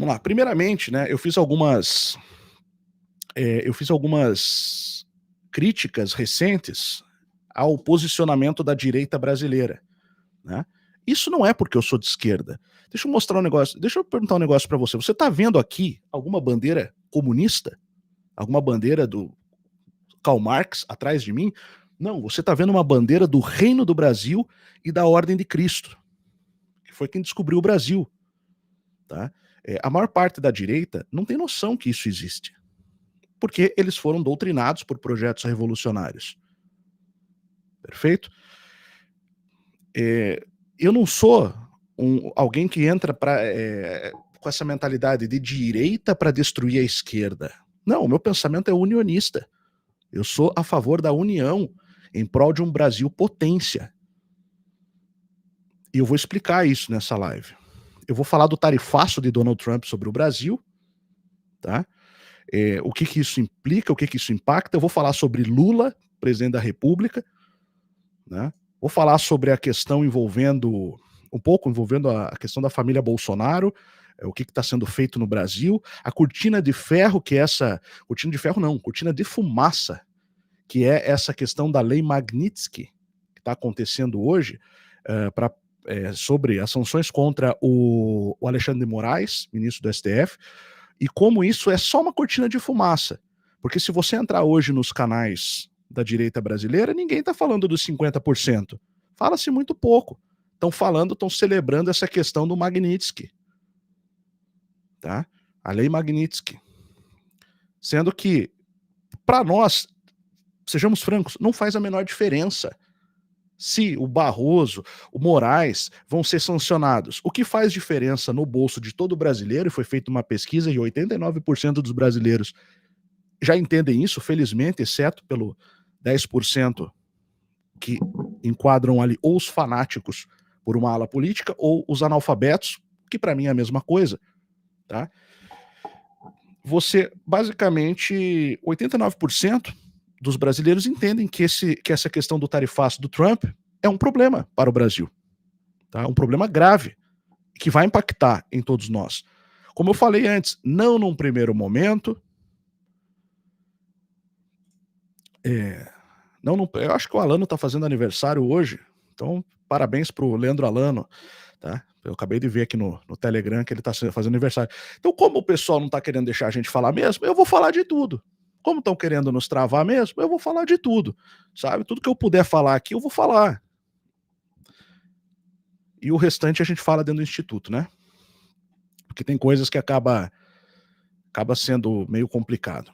Vamos lá. Primeiramente, né, eu fiz algumas críticas recentes ao posicionamento da direita brasileira, né. Isso não é porque eu sou de esquerda. Deixa eu perguntar um negócio para você. Você está vendo aqui alguma bandeira comunista? Alguma bandeira do Karl Marx atrás de mim? Não, você está vendo uma bandeira do Reino do Brasil e da Ordem de Cristo, que foi quem descobriu o Brasil, tá. A maior parte da direita não tem noção que isso existe, porque eles foram doutrinados por projetos revolucionários, perfeito? Eu não sou alguém que entra com essa mentalidade de direita para destruir a esquerda. Não, o meu pensamento é unionista. Eu sou a favor da união em prol de um Brasil potência. E eu vou explicar isso nessa live. Eu vou falar do tarifaço de Donald Trump sobre o Brasil, tá? O que isso implica, o que isso impacta. Eu vou falar sobre Lula, presidente da República, né? Vou falar sobre a questão envolvendo a questão da família Bolsonaro, o que está sendo feito no Brasil, a cortina de ferro, que é essa cortina de ferro não, cortina de fumaça, que é essa questão da lei Magnitsky, que está acontecendo hoje, sobre as sanções contra o Alexandre de Moraes, ministro do STF, e como isso é só uma cortina de fumaça. Porque se você entrar hoje nos canais da direita brasileira, ninguém está falando dos 50%. Fala-se muito pouco. Estão celebrando essa questão do Magnitsky. Tá? A lei Magnitsky. Sendo que, para nós, sejamos francos, não faz a menor diferença se o Barroso, o Moraes vão ser sancionados. O que faz diferença no bolso de todo brasileiro, e foi feita uma pesquisa e 89% dos brasileiros já entendem isso, felizmente, exceto pelo 10% que enquadram ali ou os fanáticos por uma ala política ou os analfabetos, que para mim é a mesma coisa, tá? Basicamente, 89% dos brasileiros entendem que essa questão do tarifaço do Trump é um problema para o Brasil, tá? Um problema grave, que vai impactar em todos nós. Como eu falei antes, não num primeiro momento, eu acho que o Alano está fazendo aniversário hoje, então parabéns para o Leandro Alano, tá? Eu acabei de ver aqui no Telegram que ele está fazendo aniversário. Então, como o pessoal não está querendo deixar a gente falar mesmo, eu vou falar de tudo. Como estão querendo nos travar mesmo, eu vou falar de tudo, sabe? Tudo que eu puder falar aqui, eu vou falar. E o restante a gente fala dentro do Instituto, né? Porque tem coisas que acaba sendo meio complicado.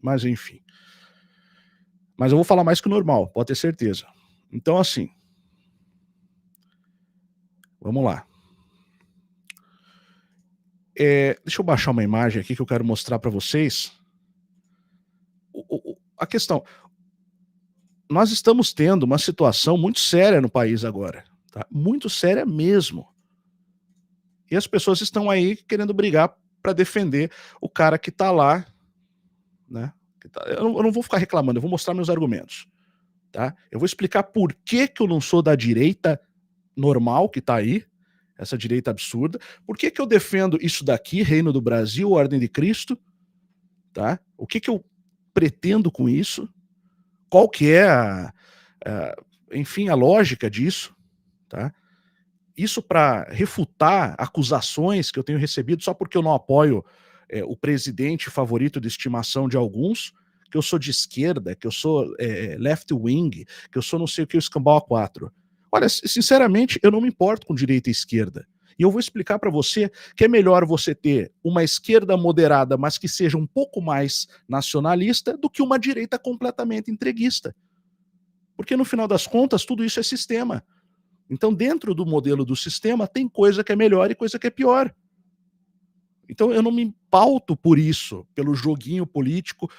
Mas enfim. Mas eu vou falar mais que o normal, pode ter certeza. Então, assim, vamos lá. Deixa eu baixar uma imagem aqui que eu quero mostrar para vocês. A questão, nós estamos tendo uma situação muito séria no país agora, tá? Muito séria mesmo. E as pessoas estão aí querendo brigar para defender o cara que tá lá, né? Eu não vou ficar reclamando, eu vou mostrar meus argumentos, tá? Eu vou explicar por que eu não sou da direita normal que tá aí, essa direita absurda, por que eu defendo isso daqui, Reino do Brasil, Ordem de Cristo, tá? O que eu pretendo com isso, qual que é enfim, a lógica disso, tá? Isso para refutar acusações que eu tenho recebido só porque eu não apoio o presidente favorito de estimação de alguns, que eu sou de esquerda, que eu sou left wing, que eu sou não sei o que, o escambau a 4. Olha, sinceramente, eu não me importo com direita e esquerda. E eu vou explicar para você que é melhor você ter uma esquerda moderada, mas que seja um pouco mais nacionalista, do que uma direita completamente entreguista. Porque no final das contas, tudo isso é sistema. Então, dentro do modelo do sistema, tem coisa que é melhor e coisa que é pior. Então, eu não me pauto por isso, pelo joguinho político,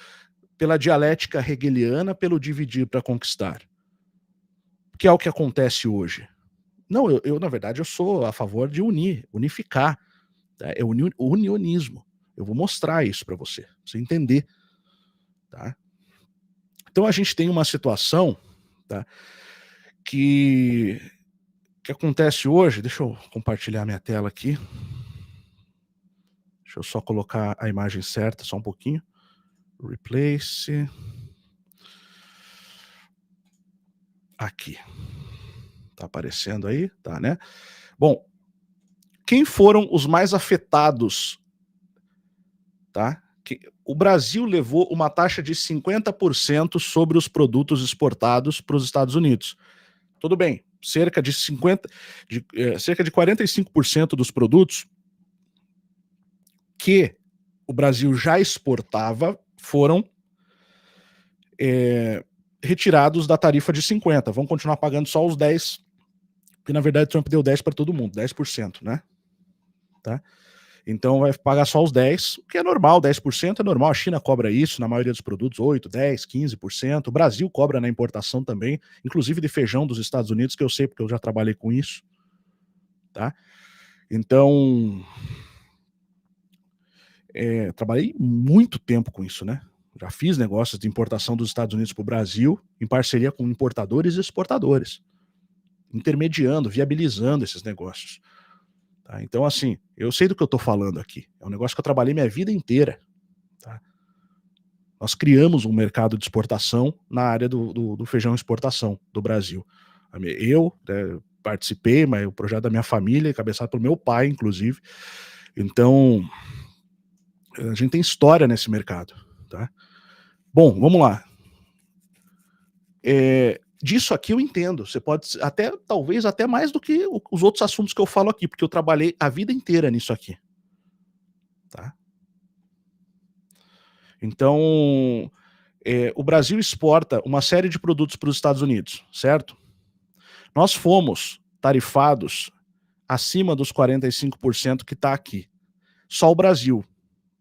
pela dialética hegeliana, pelo dividir para conquistar. Que é o que acontece hoje. Não, na verdade, eu sou a favor de unificar. Tá? É o unionismo. Eu vou mostrar isso para você entender. Tá? Então, a gente tem uma situação, tá, que acontece hoje. Deixa eu compartilhar minha tela aqui. Deixa eu só colocar a imagem certa, só um pouquinho. Replace. Aqui. Tá aparecendo aí? Tá, né? Bom, quem foram os mais afetados, tá? O Brasil levou uma taxa de 50% sobre os produtos exportados para os Estados Unidos. Tudo bem, cerca de 45% dos produtos que o Brasil já exportava foram retirados da tarifa de 50%. Vão continuar pagando só os 10%, porque na verdade Trump deu 10% para todo mundo, 10%, né? Tá? Então vai pagar só os 10%, o que é normal, 10% é normal, a China cobra isso na maioria dos produtos, 8%, 10%, 15%, o Brasil cobra na importação também, inclusive de feijão dos Estados Unidos, que eu sei porque eu já trabalhei com isso, tá? Então, trabalhei muito tempo com isso, né? Já fiz negócios de importação dos Estados Unidos para o Brasil, em parceria com importadores e exportadores, intermediando, viabilizando esses negócios. Tá? Então, assim, eu sei do que eu estou falando aqui. É um negócio que eu trabalhei minha vida inteira. Tá? Nós criamos um mercado de exportação na área do feijão exportação do Brasil. Eu participei, mas o projeto da minha família, cabeçado pelo meu pai, inclusive. Então, a gente tem história nesse mercado. Tá? Bom, vamos lá. Disso aqui eu entendo. Você pode até, talvez até mais do que os outros assuntos que eu falo aqui, porque eu trabalhei a vida inteira nisso aqui. Tá? Então, o Brasil exporta uma série de produtos para os Estados Unidos, certo? Nós fomos tarifados acima dos 45% que está aqui. Só o Brasil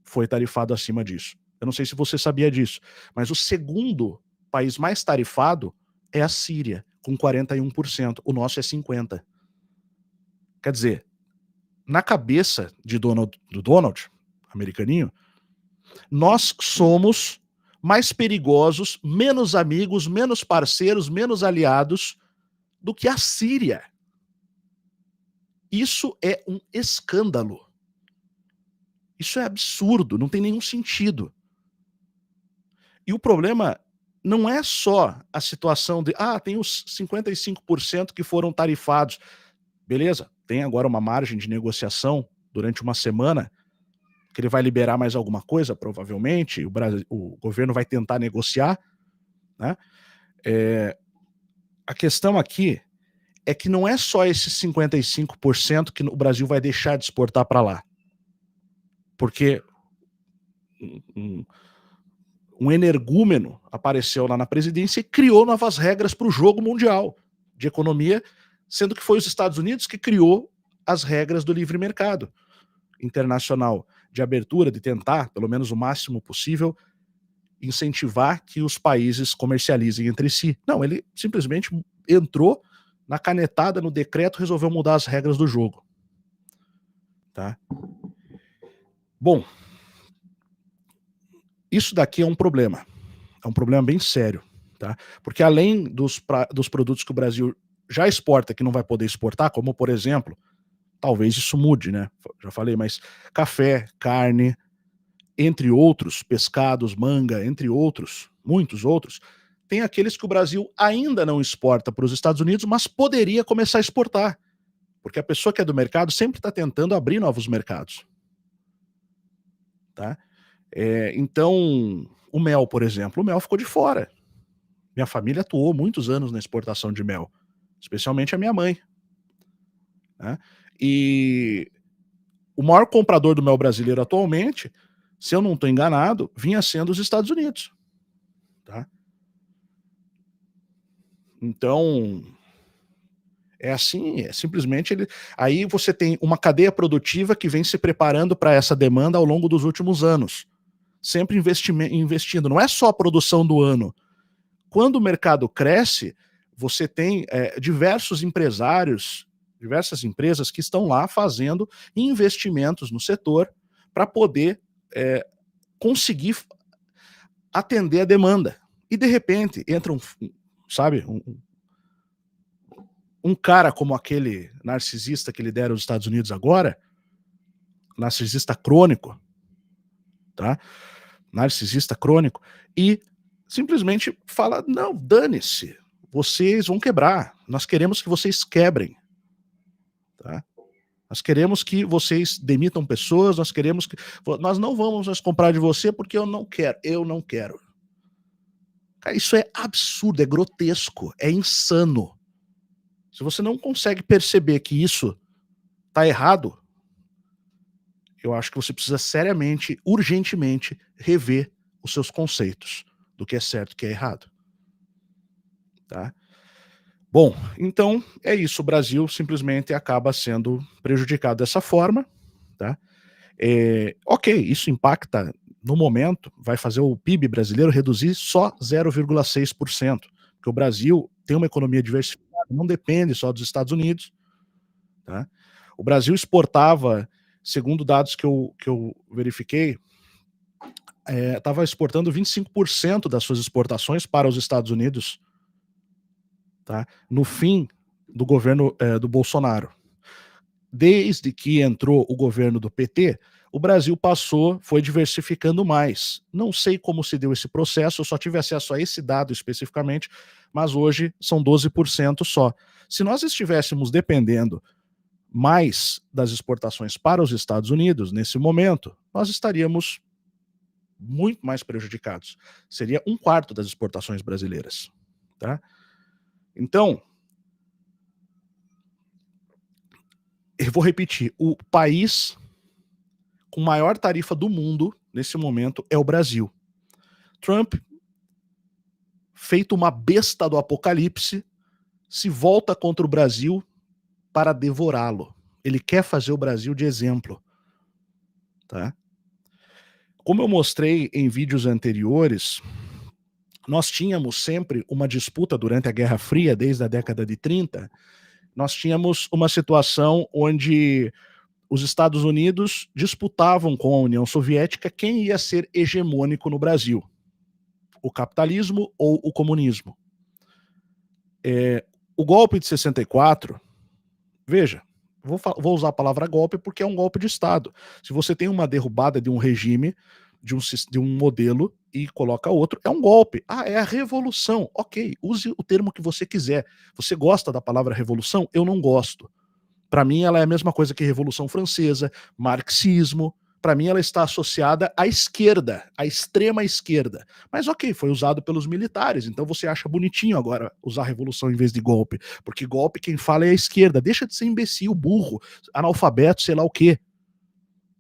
foi tarifado acima disso. Eu não sei se você sabia disso, mas o segundo país mais tarifado é a Síria, com 41%. O nosso é 50%. Quer dizer, na cabeça do Donald, americaninho, nós somos mais perigosos, menos amigos, menos parceiros, menos aliados do que a Síria. Isso é um escândalo. Isso é absurdo, não tem nenhum sentido. E o problema não é só a situação de, tem os 55% que foram tarifados. Beleza, tem agora uma margem de negociação durante uma semana, que ele vai liberar mais alguma coisa, provavelmente, o governo vai tentar negociar, né? A questão aqui é que não é só esses 55% que o Brasil vai deixar de exportar para lá. Porque um energúmeno apareceu lá na presidência e criou novas regras para o jogo mundial de economia, sendo que foi os Estados Unidos que criou as regras do livre mercado internacional, de abertura, de tentar, pelo menos o máximo possível, incentivar que os países comercializem entre si. Não, ele simplesmente entrou na canetada, no decreto, resolveu mudar as regras do jogo. Tá? Bom, isso daqui é um problema bem sério, tá? Porque além dos produtos que o Brasil já exporta, que não vai poder exportar, como por exemplo, talvez isso mude, né? Já falei, mas café, carne, entre outros, pescados, manga, entre outros, muitos outros, tem aqueles que o Brasil ainda não exporta para os Estados Unidos, mas poderia começar a exportar. Porque a pessoa que é do mercado sempre está tentando abrir novos mercados. Tá? Então, o mel, por exemplo, o mel ficou de fora. Minha família atuou muitos anos na exportação de mel, especialmente a minha mãe. Né? E o maior comprador do mel brasileiro atualmente, se eu não estou enganado, vinha sendo os Estados Unidos. Tá? Então, é assim, simplesmente aí você tem uma cadeia produtiva que vem se preparando para essa demanda ao longo dos últimos anos. Sempre investindo, não é só a produção do ano. Quando o mercado cresce, você tem diversos empresários, diversas empresas que estão lá fazendo investimentos no setor para poder conseguir atender a demanda. E de repente entra um cara como aquele narcisista que lidera os Estados Unidos agora, narcisista crônico, tá? Narcisista crônico, e simplesmente fala: não, dane-se, vocês vão quebrar, nós queremos que vocês quebrem, tá? Nós queremos que vocês demitam pessoas, nós não vamos mais comprar de você porque eu não quero. Cara, isso é absurdo, é grotesco, é insano. Se você não consegue perceber que isso tá errado, eu acho que você precisa seriamente, urgentemente, rever os seus conceitos do que é certo e o que é errado. Tá? Bom, então é isso. O Brasil simplesmente acaba sendo prejudicado dessa forma. Tá? Ok, isso impacta no momento, vai fazer o PIB brasileiro reduzir só 0,6%, porque o Brasil tem uma economia diversificada, não depende só dos Estados Unidos. Tá? O Brasil exportava, segundo dados que eu verifiquei, estava exportando 25% das suas exportações para os Estados Unidos, tá? No fim do governo do Bolsonaro. Desde que entrou o governo do PT, o Brasil foi diversificando mais. Não sei como se deu esse processo, eu só tive acesso a esse dado especificamente, mas hoje são 12% só. Se nós estivéssemos dependendo mais das exportações para os Estados Unidos, nesse momento, nós estaríamos muito mais prejudicados. Seria 1/4 das exportações brasileiras. Tá? Então, eu vou repetir, o país com maior tarifa do mundo, nesse momento, é o Brasil. Trump, feito uma besta do apocalipse, se volta contra o Brasil para devorá-lo. Ele quer fazer o Brasil de exemplo. Tá? Como eu mostrei em vídeos anteriores, nós tínhamos sempre uma disputa durante a Guerra Fria, desde a década de 30, nós tínhamos uma situação onde os Estados Unidos disputavam com a União Soviética quem ia ser hegemônico no Brasil, o capitalismo ou o comunismo. O golpe de 64, veja, vou usar a palavra golpe porque é um golpe de Estado. Se você tem uma derrubada de um regime, de um modelo e coloca outro, é um golpe. É a revolução. Ok, use o termo que você quiser. Você gosta da palavra revolução? Eu não gosto. Para mim, ela é a mesma coisa que Revolução Francesa, marxismo. Para mim, ela está associada à esquerda, à extrema esquerda. Mas ok, foi usado pelos militares, então você acha bonitinho agora usar revolução em vez de golpe. Porque golpe quem fala é a esquerda. Deixa de ser imbecil, burro, analfabeto, sei lá o quê.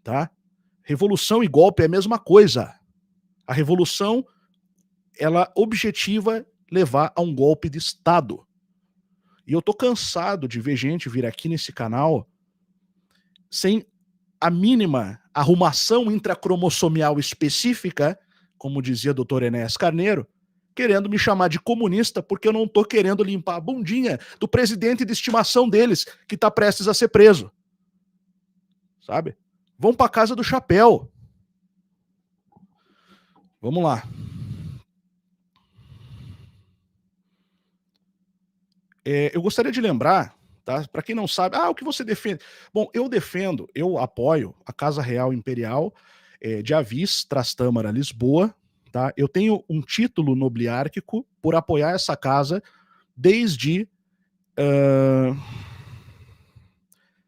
Tá? Revolução e golpe é a mesma coisa. A revolução, ela objetiva levar a um golpe de Estado. E eu tô cansado de ver gente vir aqui nesse canal sem a mínima arrumação intracromossomial específica, como dizia o Dr. Enéas Carneiro, querendo me chamar de comunista porque eu não tô querendo limpar a bundinha do presidente de estimação deles, que tá prestes a ser preso. Sabe? Vão pra casa do chapéu. Vamos lá. Eu gostaria de lembrar, tá? Para quem não sabe, o que você defende? Bom, eu apoio a Casa Real Imperial de Avis, Trastâmara, Lisboa. Tá? Eu tenho um título nobiliárquico por apoiar essa casa desde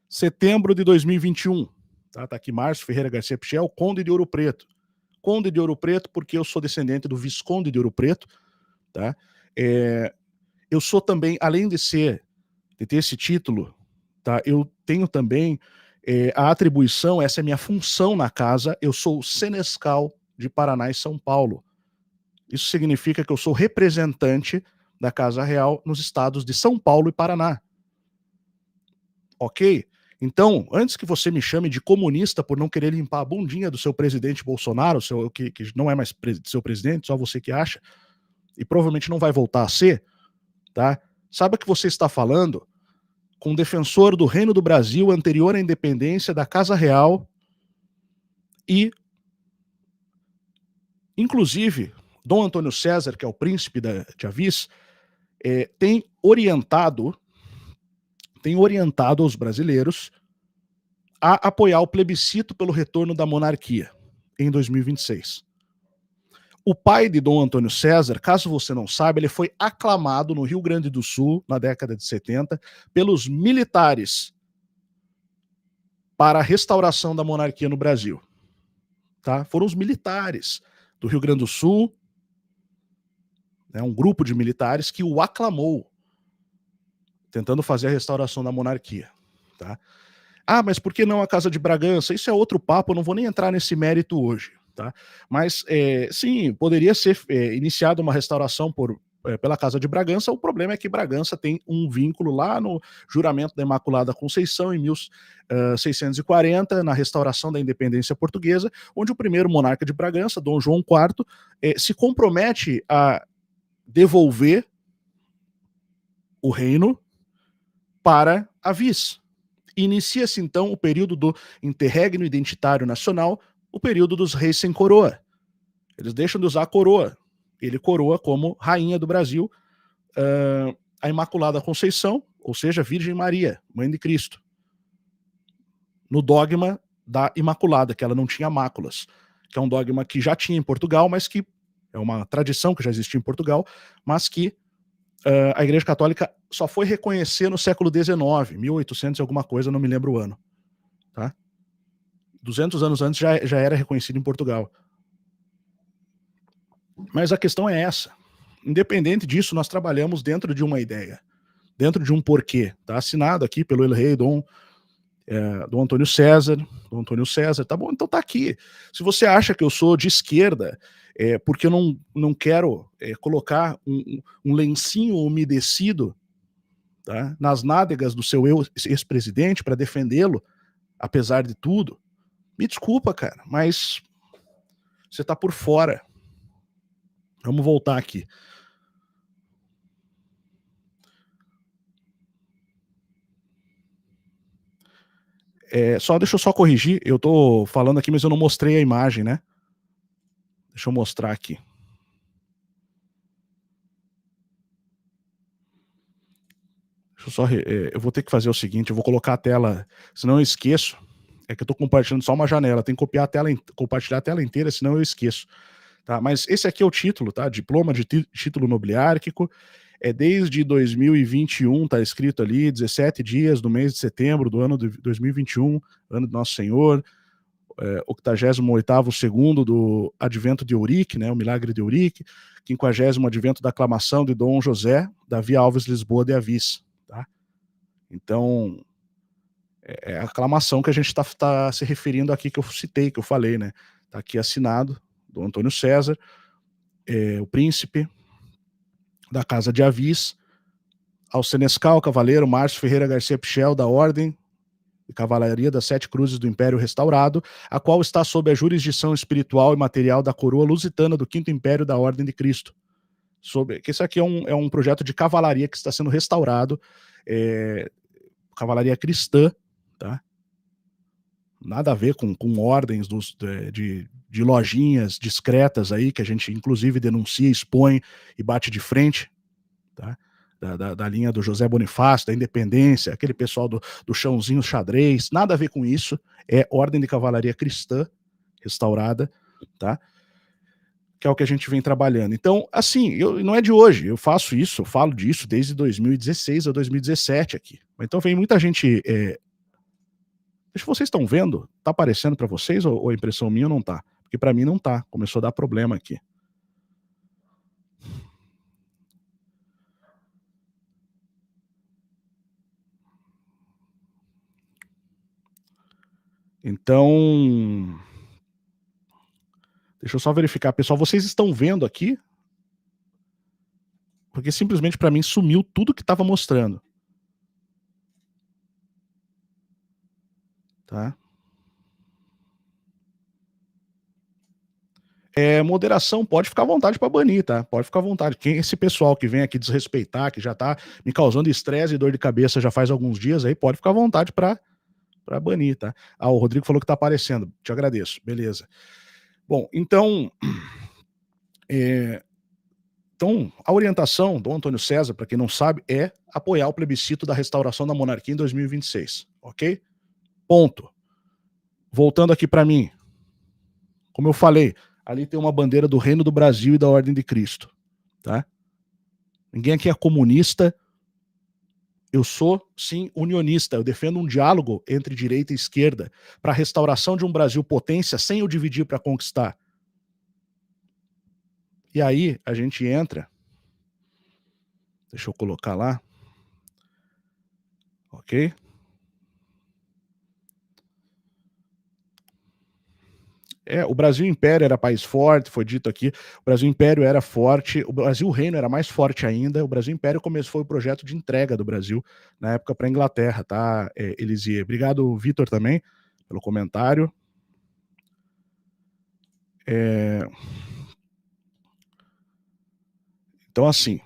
setembro de 2021. Tá aqui Márcio Ferreira Garcia Pichel, Conde de Ouro Preto. Conde de Ouro Preto porque eu sou descendente do Visconde de Ouro Preto. Tá? Eu sou também, além de ter esse título, tá? Eu tenho também a atribuição, essa é a minha função na casa, eu sou o senescal de Paraná e São Paulo. Isso significa que eu sou representante da Casa Real nos estados de São Paulo e Paraná. Ok? Então, antes que você me chame de comunista por não querer limpar a bundinha do seu presidente Bolsonaro, que não é mais seu presidente, só você que acha, e provavelmente não vai voltar a ser, tá? Saiba que você está falando com um defensor do Reino do Brasil anterior à independência da Casa Real e, inclusive, Dom Antônio César, que é o príncipe de Avis, tem orientado os brasileiros a apoiar o plebiscito pelo retorno da monarquia. em 2026. O pai de Dom Antônio César, caso você não saiba, ele foi aclamado no Rio Grande do Sul, na década de 70, pelos militares para a restauração da monarquia no Brasil. Tá? Foram os militares do Rio Grande do Sul, né, um grupo de militares que o aclamou, tentando fazer a restauração da monarquia. Tá? Ah, mas por que não a Casa de Bragança? Isso é outro papo, eu não vou nem entrar nesse mérito hoje. Tá? Mas, sim, poderia ser iniciada uma restauração pela Casa de Bragança. O problema é que Bragança tem um vínculo lá no juramento da Imaculada Conceição, em 1640, na restauração da independência portuguesa, onde o primeiro monarca de Bragança, Dom João IV, se compromete a devolver o reino para a Viz. Inicia-se, então, o período do interregno identitário nacional, o período dos reis sem coroa. Eles deixam de usar a coroa. Ele coroa como rainha do Brasil a Imaculada Conceição, ou seja, Virgem Maria, Mãe de Cristo. No dogma da Imaculada, que ela não tinha máculas, que é um dogma que já tinha em Portugal, mas que é uma tradição que já existia em Portugal, mas que a Igreja Católica só foi reconhecer no século XIX, 1800 e alguma coisa, não me lembro o ano. Tá? 200 anos antes já era reconhecido em Portugal. Mas a questão é essa. Independente disso, nós trabalhamos dentro de uma ideia, dentro de um porquê. Tá assinado aqui pelo El-Rei Dom Antônio César. Dom Antônio César, tá bom? Então tá aqui. Se você acha que eu sou de esquerda, porque eu não quero colocar um lencinho umedecido, tá, nas nádegas do seu ex-presidente para defendê-lo, apesar de tudo, me desculpa, cara, mas você tá por fora. Vamos voltar aqui. Deixa eu só corrigir, eu tô falando aqui, mas eu não mostrei a imagem, né? Deixa eu mostrar aqui. Deixa eu só. Eu vou ter que fazer o seguinte: eu vou colocar a tela, senão eu esqueço. É que eu tô compartilhando só uma janela, tem que copiar a tela, compartilhar a tela inteira, senão eu esqueço. Tá? Mas esse aqui é o título, tá? Diploma de título nobiliárquico. Desde 2021, tá escrito ali, 17 dias do mês de setembro do ano de 2021, ano do Nosso Senhor, 88º segundo do advento de Eurique, né, o milagre de Eurique, 50º advento da aclamação de Dom José Davi Alves Lisboa de Avis. Tá? Então, é a aclamação que a gente tá se referindo aqui, que eu citei, que eu falei, né? Tá aqui assinado, do Antônio César, o príncipe da Casa de Avis, ao senescal cavaleiro Márcio Ferreira Garcia Pichel, da Ordem de Cavalaria das Sete Cruzes do Império Restaurado, a qual está sob a jurisdição espiritual e material da coroa lusitana do Quinto Império da Ordem de Cristo. Que isso aqui é um projeto de cavalaria que está sendo restaurado, cavalaria cristã, tá? Nada a ver com ordens de lojinhas discretas aí, que a gente inclusive denuncia, expõe e bate de frente, tá? Da linha do José Bonifácio, da Independência, aquele pessoal do chãozinho xadrez, nada a ver com isso, é ordem de cavalaria cristã restaurada, tá? Que é o que a gente vem trabalhando. Então, assim, não é de hoje, eu faço isso, eu falo disso desde 2016 a 2017 aqui. Então vem muita gente... Deixa, vocês estão vendo? Tá aparecendo para vocês ou a impressão minha não tá? Porque para mim não tá, começou a dar problema aqui. Então, deixa eu só verificar. Pessoal, vocês estão vendo aqui? Porque simplesmente para mim sumiu tudo que estava mostrando. Tá? Moderação, pode ficar à vontade para banir, tá? Pode ficar à vontade. Esse pessoal que vem aqui desrespeitar, que já tá me causando estresse e dor de cabeça já faz alguns dias aí, pode ficar à vontade para banir, tá? O Rodrigo falou que tá aparecendo. Te agradeço. Beleza. Bom, então... Então, a orientação do Antônio César, para quem não sabe, é apoiar o plebiscito da restauração da monarquia em 2026, ok? Ponto. Voltando aqui para mim. Como eu falei, ali tem uma bandeira do Reino do Brasil e da Ordem de Cristo, tá? Ninguém aqui é comunista. Eu sou, sim, unionista. Eu defendo um diálogo entre direita e esquerda para a restauração de um Brasil potência sem o dividir para conquistar. E aí a gente entra. Deixa eu colocar lá. Ok? O Brasil Império era país forte, foi dito aqui. O Brasil Império era forte, o Brasil Reino era mais forte ainda. O Brasil Império foi o projeto de entrega do Brasil na época para a Inglaterra, tá, Elisier? Obrigado, Vitor, também, pelo comentário. Então, assim,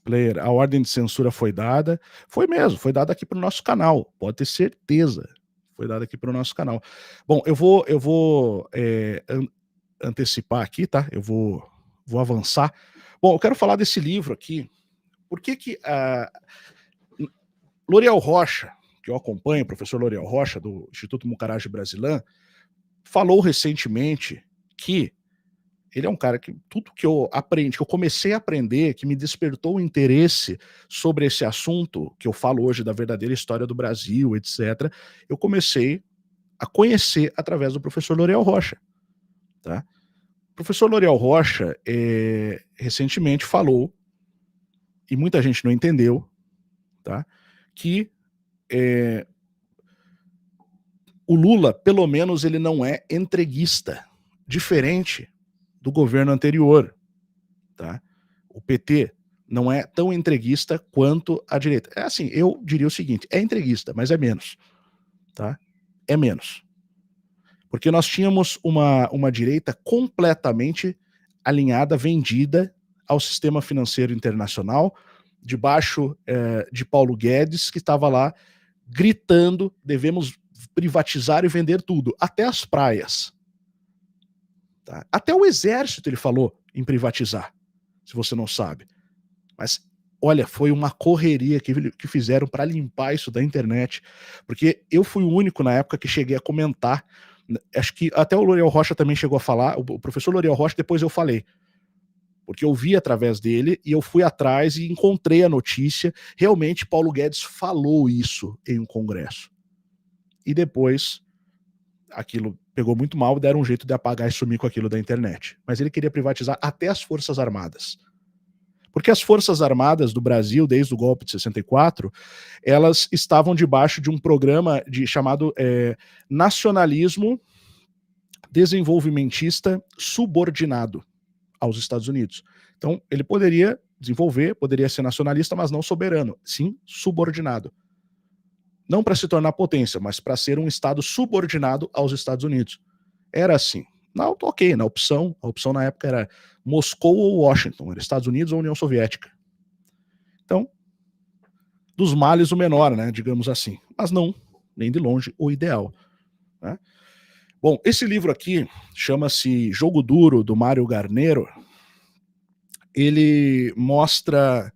player, a ordem de censura foi dada. Foi mesmo, foi dada aqui para o nosso canal, pode ter certeza. Foi dada aqui para o nosso canal. Bom, eu vou antecipar aqui, tá? Eu vou avançar. Bom, eu quero falar desse livro aqui. Por que L'Oréal Rocha, que eu acompanho, o professor L'Oréal Rocha, do Instituto Mucarage Brasilã, falou recentemente que ele é um cara que tudo que eu aprendi, que eu comecei a aprender, que me despertou o interesse sobre esse assunto, que eu falo hoje da verdadeira história do Brasil, etc., eu comecei a conhecer através do professor L'Oréal Rocha, tá? O professor L'Oréal Rocha recentemente falou, e muita gente não entendeu, tá? Que o Lula, pelo menos, ele não é entreguista, diferente do governo anterior, tá? O PT não é tão entreguista quanto a direita. É assim, eu diria o seguinte, é entreguista, mas é menos, tá? É menos. Porque nós tínhamos uma direita completamente alinhada, vendida ao sistema financeiro internacional, debaixo de Paulo Guedes, que estava lá gritando, devemos privatizar e vender tudo, até as praias. Tá? Até o exército ele falou em privatizar, se você não sabe. Mas, olha, foi uma correria que fizeram para limpar isso da internet, porque eu fui o único na época que cheguei a comentar, acho que até o L'Oréal Rocha também chegou a falar, o professor L'Oréal Rocha, depois eu falei, porque eu vi através dele e eu fui atrás e encontrei a notícia, realmente Paulo Guedes falou isso em um congresso. E depois aquilo pegou muito mal, deram um jeito de apagar e sumir com aquilo da internet. Mas ele queria privatizar até as Forças Armadas. Porque as Forças Armadas do Brasil, desde o golpe de 64, elas estavam debaixo de um programa chamado nacionalismo desenvolvimentista subordinado aos Estados Unidos. Então, ele poderia desenvolver, poderia ser nacionalista, mas não soberano, sim subordinado. Não para se tornar potência, mas para ser um Estado subordinado aos Estados Unidos. Era assim. Não, ok, a opção na época era Moscou ou Washington, era Estados Unidos ou União Soviética. Então, dos males o menor, né, digamos assim. Mas não, nem de longe, o ideal. Né? Bom, esse livro aqui chama-se Jogo Duro, do Mário Garnero. Ele mostra...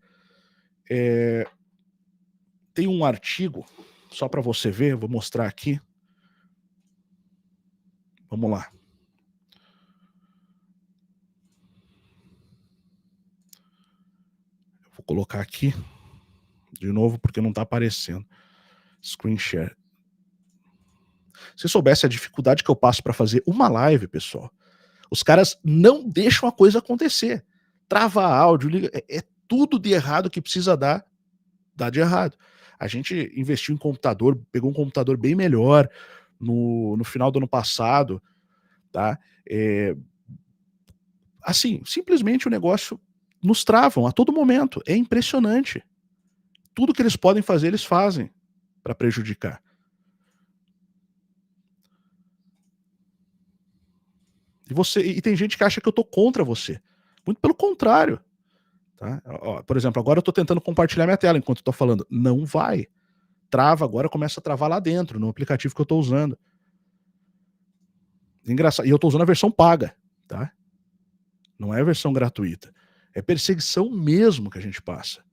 tem um artigo, só para você ver, vou mostrar aqui. Vamos lá. Vou colocar aqui de novo porque não está aparecendo. Screen share. Se soubesse a dificuldade que eu passo para fazer uma live, pessoal, os caras não deixam a coisa acontecer. Trava áudio, liga, é tudo de errado que precisa dar, dá de errado. A gente investiu em computador, pegou um computador bem melhor no final do ano passado, tá? Assim, simplesmente o negócio nos travam a todo momento. É impressionante. Tudo que eles podem fazer, eles fazem para prejudicar. E tem gente que acha que eu tô contra você. Muito pelo contrário. Tá? Ó, por exemplo, agora eu tô tentando compartilhar minha tela enquanto eu tô falando. Não vai. Trava agora, começa a travar lá dentro, no aplicativo que eu tô usando. Engraçado. E eu tô usando a versão paga, tá? Não é a versão gratuita. É perseguição mesmo que a gente passa.